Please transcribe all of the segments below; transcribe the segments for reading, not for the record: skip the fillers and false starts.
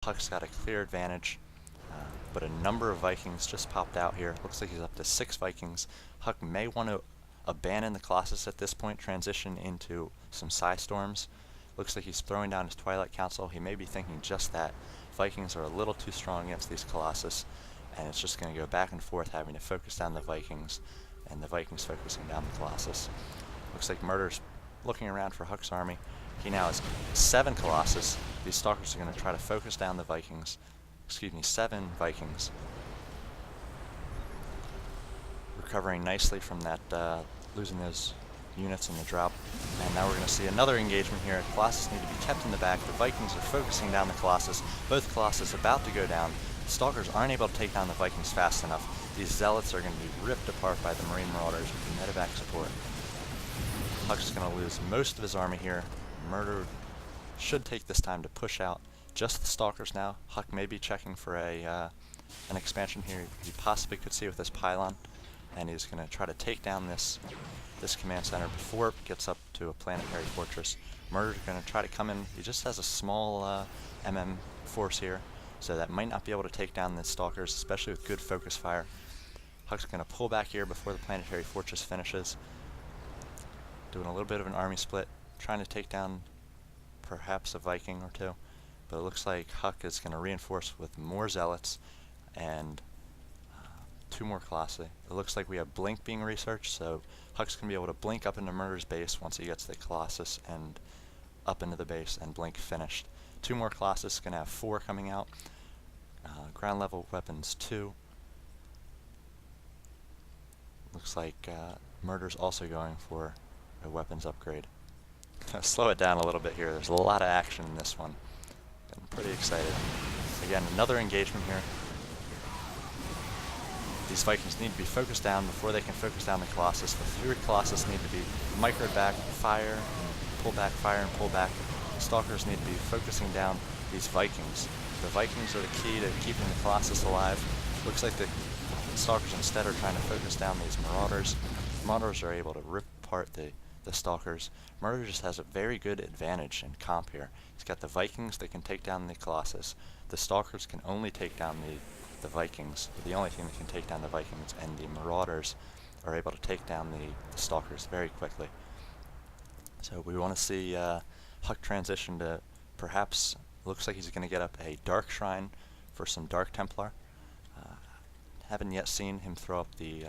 Huck's got a clear advantage, but a number of Vikings just popped out here. Looks like he's up to 6 Vikings. Huck may want to abandon the Colossus at this point, transition into some Psystorms. Looks like he's throwing down his Twilight Council. He may be thinking just that. Vikings are a little too strong against these Colossus, and it's just going to go back and forth, having to focus down the Vikings, and the Vikings focusing down the Colossus. Looks like Murder's looking around for Huck's army. He now has 7 Colossus. These Stalkers are going to try to focus down the Vikings. 7 Vikings. Recovering nicely from that, losing those units in the drop. And now we're going to see another engagement here. Colossus need to be kept in the back. The Vikings are focusing down the Colossus. Both Colossus about to go down. The Stalkers aren't able to take down the Vikings fast enough. These Zealots are going to be ripped apart by the Marine Marauders with the medevac support. Huck's going to lose most of his army here. Murder should take this time to push out just the Stalkers now. Huck may be checking for an expansion here he possibly could see with this pylon, and he's going to try to take down this command center before it gets up to a planetary fortress. Murder's going to try to come in. He just has a small MM force here, so that might not be able to take down the Stalkers, especially with good focus fire. Huck's going to pull back here before the planetary fortress finishes, doing a little bit of an army split, trying to take down perhaps a Viking or two, but it looks like Huck is going to reinforce with more Zealots and 2 more Colossi. It looks like we have Blink being researched, so Huck's going to be able to blink up into Murder's base once he gets the Colossus and up into the base, and blink finished. 2 more Colossus, going to have 4 coming out. Ground level weapons 2. Looks like Murder's also going for a weapons upgrade. Slow it down a little bit here. There's a lot of action in this one. I'm pretty excited. Again, another engagement here. These Vikings need to be focused down before they can focus down the Colossus. The 3 Colossus need to be microed back, fire, and pull back, fire, and pull back. The Stalkers need to be focusing down these Vikings. The Vikings are the key to keeping the Colossus alive. Looks like the Stalkers instead are trying to focus down these Marauders. Marauders are able to rip apart the Stalkers. Murder just has a very good advantage in comp here. He's got the Vikings that can take down the Colossus. The Stalkers can only take down the Vikings. They're the only thing that can take down the Vikings, and the Marauders are able to take down the Stalkers very quickly. So we want to see Huck transition to perhaps, looks like he's going to get up a Dark Shrine for some Dark Templar. Haven't yet seen him throw up the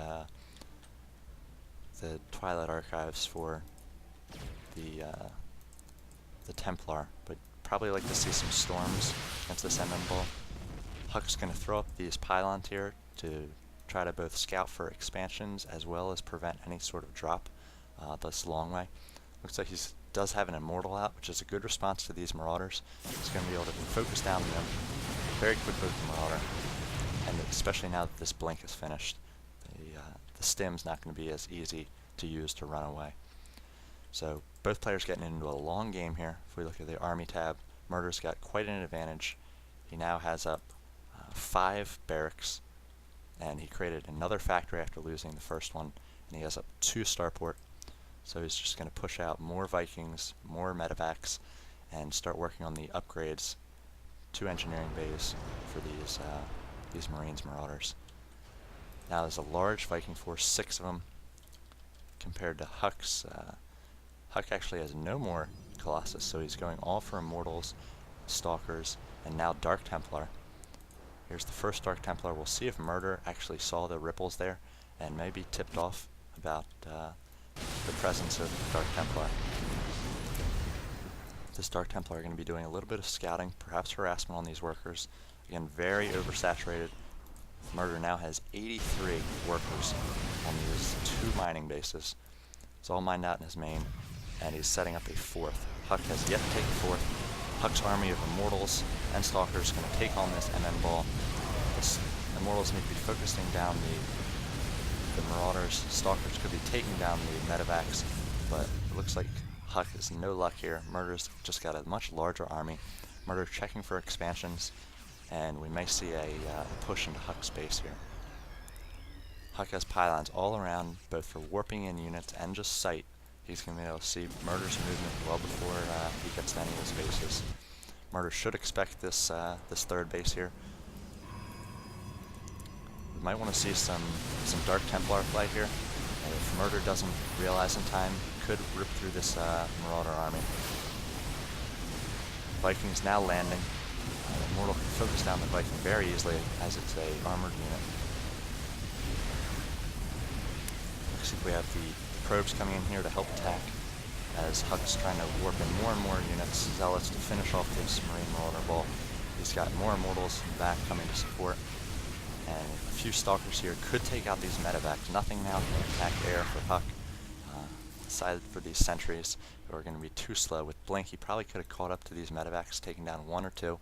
Twilight Archives for the Templar, but probably like to see some Storms against this MM Ball. Huck's going to throw up these pylons here to try to both scout for expansions as well as prevent any sort of drop this long way. Looks like he does have an Immortal out, which is a good response to these Marauders. He's going to be able to focus down them very quickly with the Marauder, and especially now that this blink is finished, the stim's not going to be as easy to use to run away. So both players getting into a long game here. If we look at the army tab, Murder's got quite an advantage. He now has up 5 barracks, and he created another factory after losing the first one, and he has up 2 starport. So he's just going to push out more Vikings, more medevacs, and start working on the upgrades to engineering bays for these Marines Marauders. Now there's a large Viking force, 6 of them, compared to Huck's. Huck actually has no more Colossus, so he's going all for Immortals, Stalkers, and now Dark Templar. Here's the first Dark Templar. We'll see if Murder actually saw the ripples there and maybe tipped off about the presence of Dark Templar. This Dark Templar are going to be doing a little bit of scouting, perhaps harassment on these workers. Again, very oversaturated. Murder now has 83 workers on these 2 mining bases. It's all mined out in his main, and he's setting up a 4th. Huck has yet to take the 4th. Huck's army of Immortals and Stalkers is going to take on this MM Ball. The Immortals need to be focusing down the Marauders. Stalkers could be taking down the medevacs, but it looks like Huck has no luck here. Murder's just got a much larger army. Murder checking for expansions, and we may see a push into Huck's base here. Huck has pylons all around, both for warping in units and just sight. He's going to be able to see Murder's movement well before he gets to any of his bases. Murder should expect this this third base here. We might want to see some Dark Templar flight here. And if Murder doesn't realize in time, could rip through this Marauder army. Viking's now landing. Immortal can focus down the Viking very easily as it's a armored unit. Looks like we have the probes coming in here to help attack as Huck's trying to warp in more and more units, zealots to finish off this Marine Marauder ball. He's got more Immortals in the back coming to support, and a few Stalkers here could take out these medevacs. Nothing now can attack air for Huck. Decided for these sentries who are going to be too slow. With Blink, he probably could have caught up to these medevacs, taking down one or two.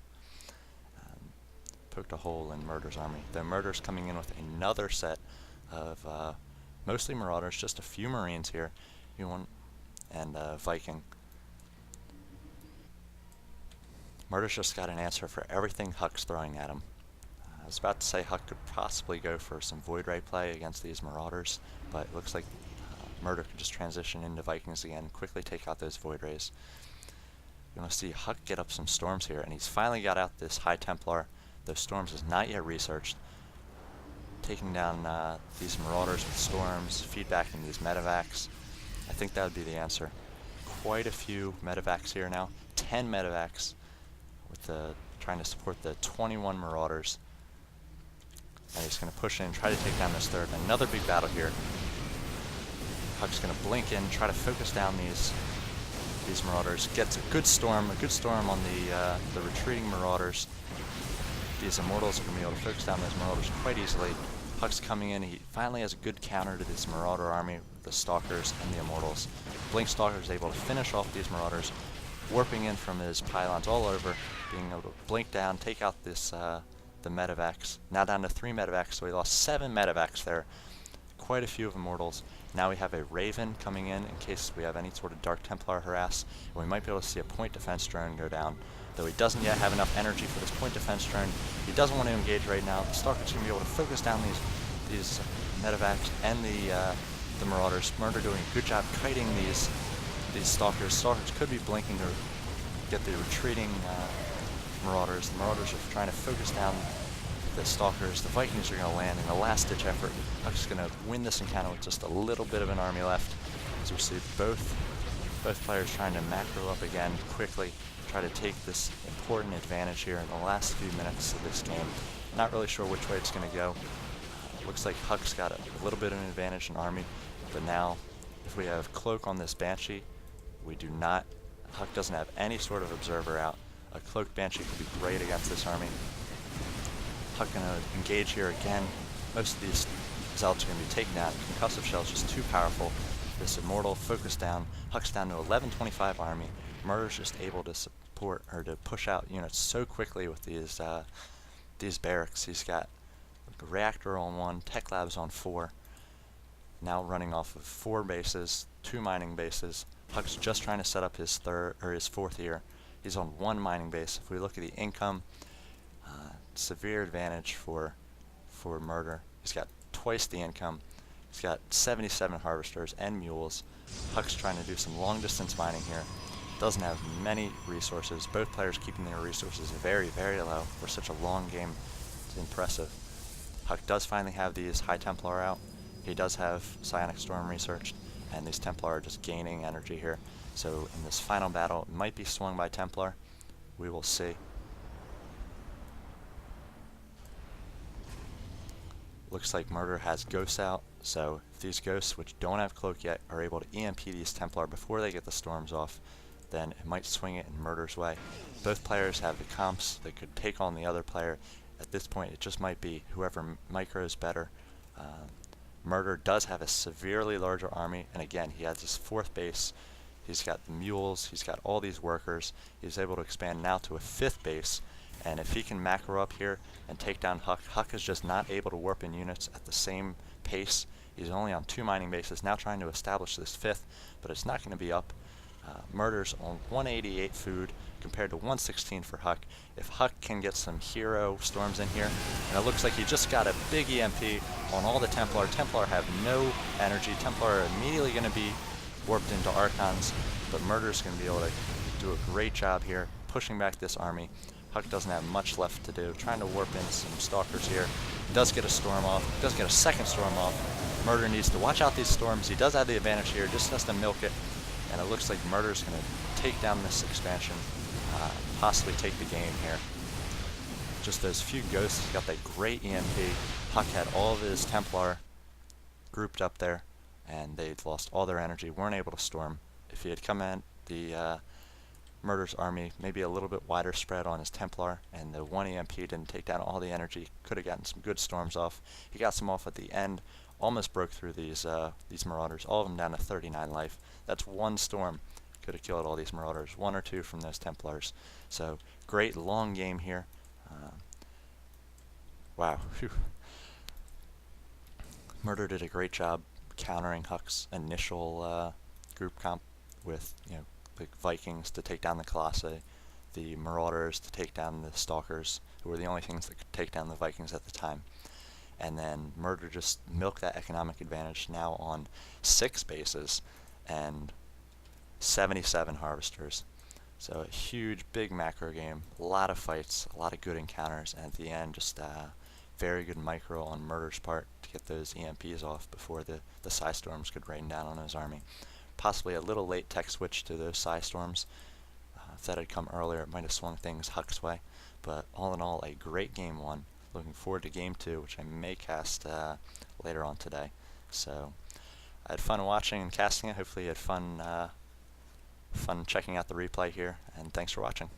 Poked a hole in Murder's army. The Murder's coming in with another set of mostly Marauders, just a few Marines here, and Viking. Murder's just got an answer for everything Huck's throwing at him. I was about to say Huck could possibly go for some Void Ray play against these Marauders, but it looks like Murder could just transition into Vikings again, quickly take out those Void Rays. You want to see Huck get up some Storms here, and he's finally got out this High Templar. Those Storms is not yet researched. Taking down these Marauders with Storms, feedbacking these medevacs. I think that would be the answer. Quite a few medevacs here now. 10 medevacs with trying to support the 21 Marauders. And he's going to push in and try to take down this third. Another big battle here. Huck's going to blink in, try to focus down these Marauders. Gets a good storm on the retreating Marauders. These Immortals are going to be able to focus down those Marauders quite easily. Huck's coming in. He finally has a good counter to this Marauder army, the Stalkers and the Immortals. Blink Stalker is able to finish off these Marauders, warping in from his pylons all over, being able to blink down, take out this the medevacs. Now down to 3 medevacs, so we lost 7 medevacs there. Quite a few of Immortals. Now we have a Raven coming in case we have any sort of Dark Templar harass. And we might be able to see a point defense drone go down. Though he doesn't yet have enough energy for this point defense drone. He doesn't want to engage right now. The Stalker's going to be able to focus down these medevacs and the Marauders. Murder doing a good job kiting these Stalkers. Stalkers could be blinking to get the retreating Marauders. The Marauders are trying to focus down the Stalkers. The Vikings are going to land in a last-ditch effort. Huck's going to win this encounter with just a little bit of an army left. As we see both players trying to macro up again quickly, try to take this important advantage here in the last few minutes of this game. Not really sure which way it's going to go. Looks like Huck's got a little bit of an advantage in army, but now if we have Cloak on this Banshee, we do not. Huck doesn't have any sort of observer out. A Cloaked Banshee could be great against this army. Huck going to engage here again. Most of these Zealots are going to be taken out. Concussive Shell is just too powerful. This Immortal focus down. Huck's down to 1125 army. Murder's just able to support or to push out units so quickly with these barracks. He's got a reactor on 1, tech labs on 4. Now running off of 4 bases, 2 mining bases. Huck's just trying to set up his 4th here. He's on 1 mining base. If we look at the income, severe advantage for Murder. He's got twice the income. He's got 77 harvesters and mules. Huck's trying to do some long distance mining here. Doesn't have many resources. Both players keeping their resources very, very low for such a long game. It's impressive. Huck does finally have these High Templar out. He does have Psionic Storm researched, and these Templar are just gaining energy here. So in this final battle, it might be swung by Templar. We will see. Looks like Murder has Ghosts out, so if these Ghosts, which don't have Cloak yet, are able to EMP these Templar before they get the Storms off, then it might swing it in Murder's way. Both players have the comps that could take on the other player. At this point, it just might be whoever micros better. Murder does have a severely larger army, and again, he has his 4th base. He's got the mules, he's got all these workers. He's able to expand now to a 5th base, and if he can macro up here and take down Huck, Huck is just not able to warp in units at the same pace. He's only on 2 mining bases, now trying to establish this 5th, but it's not going to be up. Murder's on 188 food compared to 116 for Huck. If Huck can get some hero storms in here, and it looks like he just got a big EMP on all the Templar. Templar have no energy. Templar are immediately going to be warped into Archons, but Murder's going to be able to do a great job here pushing back this army. Huck doesn't have much left to do, trying to warp in some stalkers here. Does get a storm off, does get a second storm off. Murder needs to watch out these storms. He does have the advantage here, just has to milk it. And it looks like Murder's going to take down this expansion, possibly take the game here. Just those few ghosts, got that great EMP. Huck had all of his Templar grouped up there, and they'd lost all their energy, weren't able to storm. If he had come in the Murder's army, maybe a little bit wider spread on his Templar, and the one EMP didn't take down all the energy, could have gotten some good storms off. He got some off at the end, almost broke through these Marauders, all of them down to 39 life. That's one storm, could have killed all these Marauders, one or two from those Templars. So great long game here. Wow. Whew. Murder did a great job countering Huck's initial group comp with, the Vikings to take down the Colossi, the Marauders to take down the Stalkers, who were the only things that could take down the Vikings at the time. And then Murder just milked that economic advantage, now on 6 bases and 77 harvesters. So a huge, big macro game, a lot of fights, a lot of good encounters, and at the end, just very good micro on Murder's part to get those EMPs off before the Psy Storms could rain down on his army. Possibly a little late tech switch to those Psy Storms. If that had come earlier, it might have swung things Huck's way. But all in all, a great game 1. Looking forward to game 2, which I may cast later on today. So I had fun watching and casting it. Hopefully you had fun checking out the replay here, and thanks for watching.